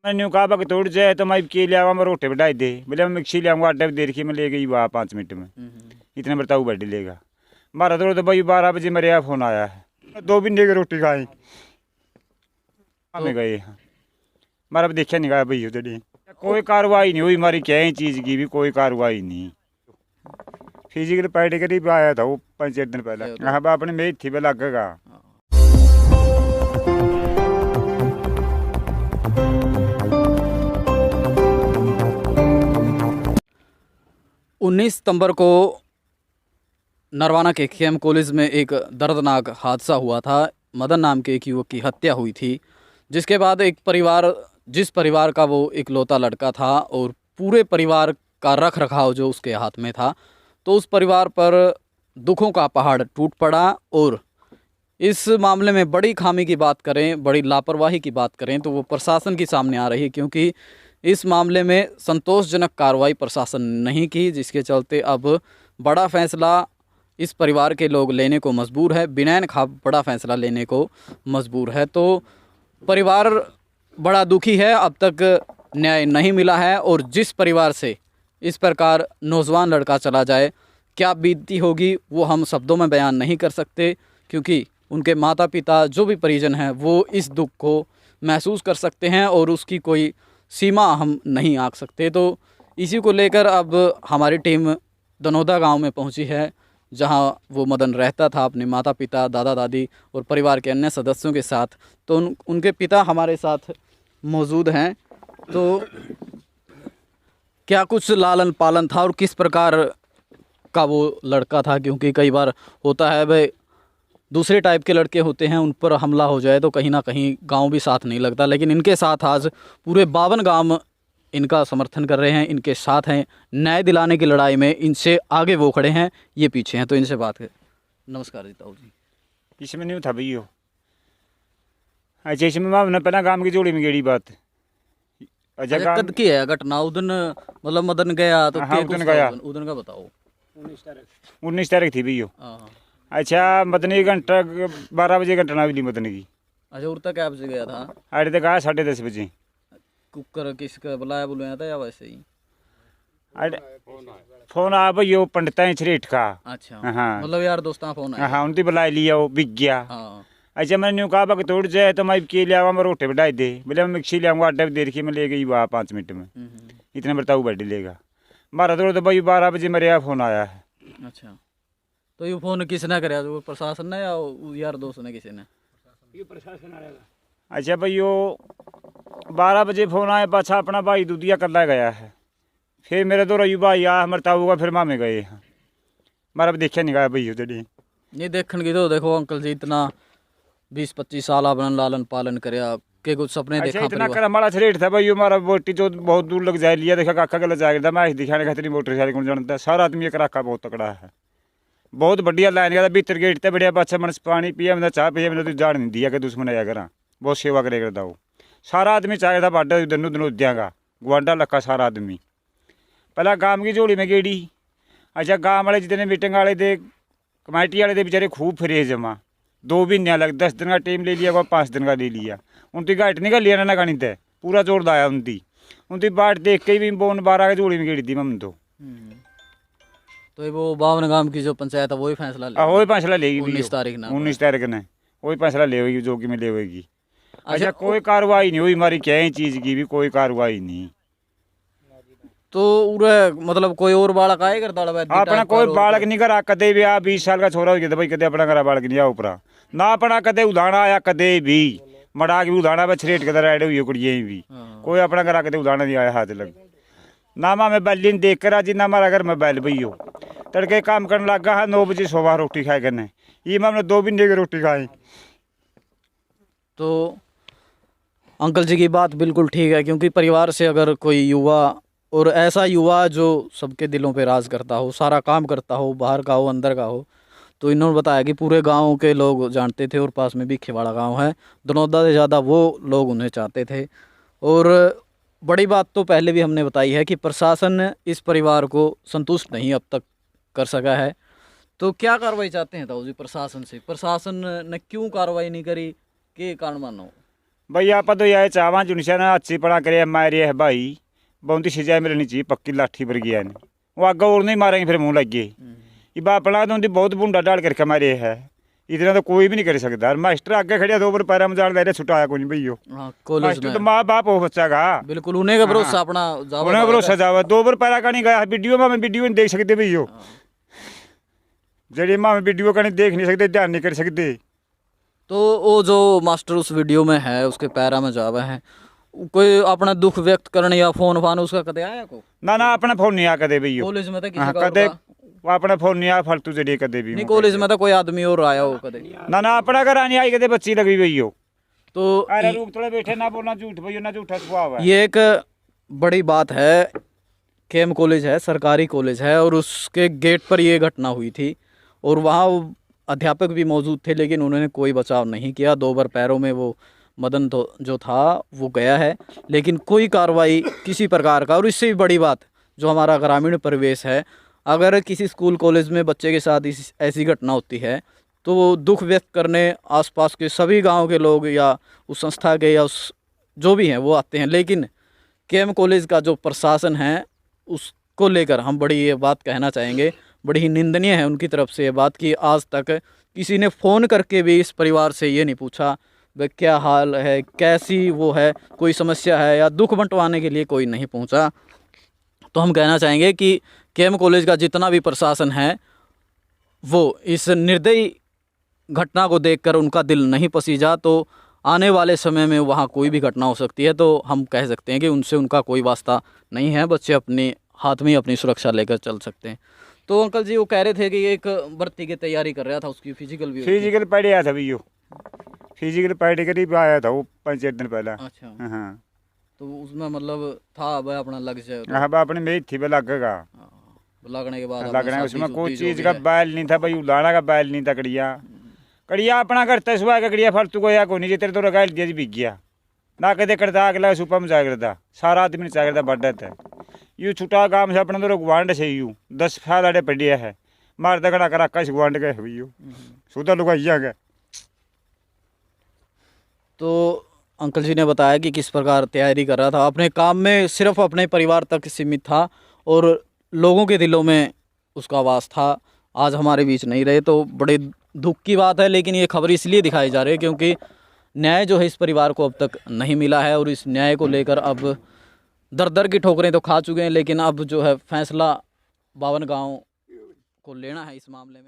मैंने कहा कि तोड़ जाए तो मैं के लिया मैं रोटे बढ़ाई दे, बोले मैं मिक्सी ले आऊँगा, आटे देर की मैं ले गई वहाँ 5 मिनट में, इतने बताऊ बैठ लेगा। मारा तो भाई 12 बजे मेरे यहाँ फ़ोन आया है, 2 भिंडी की रोटी खाई हमें गए। हाँ मारा अब देखा नहीं गया भाई उधर कोई कार्रवाई नहीं हुई हमारी, क्या ही चीज़ की भी कोई कार्रवाई नहीं। फिजिकल पैडिग्री भी आया था वो 5-6 दिन पहले। हाँ अपने मेज थी पे लगेगा। 19 सितंबर को नरवाना के खेम कॉलेज में एक दर्दनाक हादसा हुआ था। मदन नाम के एक युवक की हत्या हुई थी, जिसके बाद जिस परिवार का वो इकलौता लड़का था और पूरे परिवार का रख रखाव जो उसके हाथ में था, तो उस परिवार पर दुखों का पहाड़ टूट पड़ा। और इस मामले में बड़ी खामी की बात करें, बड़ी लापरवाही की बात करें तो वो प्रशासन की सामने आ रही है, क्योंकि इस मामले में संतोषजनक कार्रवाई प्रशासन ने नहीं की, जिसके चलते अब बड़ा फैसला इस परिवार के लोग लेने को मजबूर है। बिनैन खां बड़ा फैसला लेने को मजबूर है। तो परिवार बड़ा दुखी है, अब तक न्याय नहीं मिला है। और जिस परिवार से इस प्रकार नौजवान लड़का चला जाए, क्या बीतती होगी वो हम शब्दों में बयान नहीं कर सकते, क्योंकि उनके माता पिता जो भी परिजन हैं वो इस दुख को महसूस कर सकते हैं और उसकी कोई सीमा हम नहीं आंक सकते। तो इसी को लेकर अब हमारी टीम दनौदा गांव में पहुंची है, जहां वो मदन रहता था अपने माता पिता, दादा दादी और परिवार के अन्य सदस्यों के साथ। तो उनके पिता हमारे साथ मौजूद हैं। तो क्या कुछ लालन पालन था और किस प्रकार का वो लड़का था, क्योंकि कई बार होता है भाई दूसरे टाइप के लड़के होते हैं, उन पर हमला हो जाए तो कहीं ना कहीं गांव भी साथ नहीं लगता, लेकिन इनके साथ आज पूरे 52 गांव इनका समर्थन कर रहे हैं, इनके साथ हैं। न्याय दिलाने की लड़ाई में इनसे आगे वो खड़े हैं, ये पीछे हैं। तो इनसे बात करें। नमस्कार जी ताऊ जी। इसमें नहीं था भैया। अच्छा इसमें मैं पहला गांव की जोड़ी में गेड़ी बात। अच्छा कद की है घटना? उदन मतलब मदन गया तो हाँ, उदन गया। उदन का बताओ। 19 तारीख थी भैया। हाँ। अच्छा मदनी घंटा 12 बजे घटना मिली मदनी की। अच्छा उड़ता कैब से गया था? आड़े तक आया 10:30 बजे। कुकर किसका बुलाया था या वैसे ही? फोन आया भैया पंडित छरेट का। अच्छा हाँ मतलब यार दोस्ता फोन आया? हाँ उनकी बुला लिया, वो बिक गया। हाँ। अच्छा मैंने कहा कि तोड़ जाए तो मैं के लिया मैं रोटे बढ़ाई दे, बोले मैं मिक्सी ले आऊँगा, आटे देर की मैं ले गई वहाँ 5 मिनट में, इतने बताऊ बैठ लेगा। मारा तो भाई 12 बजे मेरे यहाँ फ़ोन आया है। अच्छा तो ये फ़ोन किसने कराया? जो प्रशासन ने या यार दोस्त ने, किसी ने? ये प्रशासन आएगा। अच्छा भाई वो 12 बजे फ़ोन आया, पाछा अपना भाई दूधिया कर गया है। फिर मेरे दो रयू भाई आया मरता हुआ, फिर मामे गए हैं। मारा देखा नहीं गया भाई उधर नहीं देखने की तो देखो अंकल जी, इतना 20-25 साल आपने लालन पालन कराया के कुछ सपने अच्छा देखा? इतना कर हमारा रेट था भाई, हमारा बोटी जो बहुत दूर लग जाए लिया, देखा काका गलत जाएगा मैं दिखाने खातिर मोटरसाइकिल कौन जानता है, सारा आदमी एक राका बहुत तकड़ा है, बहुत बढ़िया लाइन गया भीतर गेट ते बढ़िया पाछा मन पानी पिया मतलब चाह पिया मतलब जान नहीं दिया कि दुश्मन आया करा, बहुत सेवा करे करता वो सारा आदमी चाहे था बाडा दनू दनोद्या का गुआडा लक्का सारा आदमी। पहला गांव की जोड़ी में गेड़ी। अच्छा गांव वाले जितने मीटिंग वाले थे कमेटी वाले थे बेचारे खूब फिरे जमा, 2 महीने लग 10 दिन का टाइम ले लिया, 5 दिन का ले लिया। उनकी घाट निकल लिया ना गणित है पूरा जोर दाया उनकी बाट देख के भी बोन 12 की जोड़ी में गेड़ी थी मम तो वो 52 गांव की जो पंचायत है वही फैसला ले, वही फैसला लेगी 19 तारीख ना 19 तारीख ने वही फैसला लेगी जो कि में लेगी। अच्छा कोई कार्रवाई नहीं हुई हमारी, क्या ही चीज़ की भी कोई कार्रवाई नहीं। तो उरे मतलब कोई और बालक आए करता अपना कोई बालक नहीं करा कदे भी। आ 20 साल का छोरा हो गया भाई, कदे अपना करा बालक नहीं आ उपरा ना अपना कदे उदाहरण आया, कदे भी मड़ा के उदाहरण बस रेट कदर ऐड हुई कुड़िया भी कोई अपना करा कदे उदाहरण नहीं आया हाथ लग ना। मैं बैली नहीं देख कर आज ना हमारा घर में बैल भई हो तड़के काम करने लगा है 9 बजे सुबह रोटी खाए करने, ये मैंने 2 भिंडी की रोटी खाई। तो अंकल जी की बात बिल्कुल ठीक है, क्योंकि परिवार से अगर कोई युवा और ऐसा युवा जो सबके दिलों पे राज करता हो, सारा काम करता हो, बाहर का हो अंदर का हो, तो इन्होंने बताया कि पूरे गांव के लोग जानते थे और पास में भी खेवाड़ा गांव है, दनौदा से ज़्यादा वो लोग उन्हें चाहते थे। और बड़ी बात तो पहले भी हमने बताई है कि प्रशासन इस परिवार को संतुष्ट नहीं अब तक कर सका है। तो क्या कार्रवाई चाहते हैं ताऊ जी प्रशासन से? प्रशासन ने क्यों कार्रवाई नहीं करी, के कारण मानो? भाई आप तो ये चाहवा जुनिशा ने अच्छी पड़ा करे मारे है भाई बहुत ही सजा मिलनी चाहिए पक्की लाठी पर गया ने वो आगे और नहीं मारेंगे फिर मुँह लग गए ये बापड़ा तो उनकी बहुत बूंदा डाल करके मारे है इतना तो कोई भी नहीं कर सकता मास्टर आगे खड़िया 2 बार पैरा में जान ले रहे छुटाया कोई नहीं भैया हाँ, कॉलेज मास्टर में तो माँ बाप हो बच्चा का बिल्कुल उन्हें का भरोसा अपना उन्हें भरोसा जावा 2 बार पैरा का नहीं गया वीडियो में वीडियो नहीं देख सकते भैया जड़े माँ वीडियो का नहीं देख नहीं सकते ध्यान नहीं कर सकते। तो वो जो मास्टर उस वीडियो में है उसके पैरा में जावा है कोई अपना दुख व्यक्त करने या फोन फान उसका कदे आया को ना अपना फोन नहीं आ कदे भैया कॉलेज में तो हाँ, किसी का कदे होगा। अपना फोन नहीं आ फालतू जरिए कदे भी नहीं कॉलेज में तो कोई आदमी और आया हो कदे ना अपना घर आनी आई कदे बच्ची लगी भैया तो अरे रूप थोड़े बैठे ना बोलना झूठ भैया ना झूठा स्वभाव है। ये एक बड़ी बात है केएम कॉलेज है सरकारी कॉलेज है और उसके गेट पर ये घटना हुई थी और वहाँ अध्यापक भी मौजूद थे लेकिन उन्होंने कोई बचाव नहीं किया 2 बार पैरों में वो मदन तो जो था वो गया है लेकिन कोई कार्रवाई किसी प्रकार का। और इससे भी बड़ी बात जो हमारा ग्रामीण परिवेश है अगर किसी स्कूल कॉलेज में बच्चे के साथ ऐसी घटना होती है तो वो दुख व्यक्त करने आसपास के सभी गांव के लोग या उस संस्था के या उस जो भी हैं वो आते हैं लेकिन केएम कॉलेज का जो प्रशासन है उसको लेकर हम बड़ी ये बात कहना चाहेंगे बड़ी ही निंदनीय है उनकी तरफ से ये बात कि आज तक किसी ने फ़ोन करके भी इस परिवार से ये नहीं पूछा भाई क्या हाल है कैसी वो है कोई समस्या है या दुख बंटवाने के लिए कोई नहीं पहुंचा। तो हम कहना चाहेंगे कि केएम कॉलेज का जितना भी प्रशासन है वो इस निर्दयी घटना को देखकर उनका दिल नहीं पसीजा तो आने वाले समय में वहाँ कोई भी घटना हो सकती है तो हम कह सकते हैं कि उनसे उनका कोई वास्ता नहीं है। बच्चे अपने हाथ में अपनी सुरक्षा लेकर चल सकते हैं। तो अंकल जी वो कह रहे थे कि एक भर्ती की तैयारी कर रहा था उसकी फिजिकल भी फिजिकल पढ़ आया था भैया फिजिकल पढ़ कर ही आया था वो 5-6 दिन पहले। अच्छा हाँ तो उसमें मतलब था भाई अपना लक्ष्य हाँ अपने में थी लगेगा लगने के बाद लगना उसमें कोई चीज़ का बैल नहीं था भाई उलाना का बैल नहीं था कड़िया अपना करता सुबह का कड़िया फालतू को या को नहीं जितने तो रगाल दिया बिक गया ना कदे करता अगला सुपा में जा करता सारा आदमी ने चाह करता बढ़ा था यूँ छुटा काम से अपना तो गुआंड से यूँ 10 साल अड़े पड़िया है मार दगड़ा कर आका से गुआंड गए हुई सुधा लुगाइया गए। तो अंकल जी ने बताया कि किस प्रकार तैयारी कर रहा था अपने काम में सिर्फ अपने परिवार तक सीमित था और लोगों के दिलों में उसका वास था। आज हमारे बीच नहीं रहे तो बड़े दुख की बात है लेकिन ये खबर इसलिए दिखाई जा रही है क्योंकि न्याय जो है इस परिवार को अब तक नहीं मिला है और इस न्याय को लेकर अब दर दर की ठोकरें तो खा चुके हैं लेकिन अब जो है फैसला 52 गांव को लेना है इस मामले में।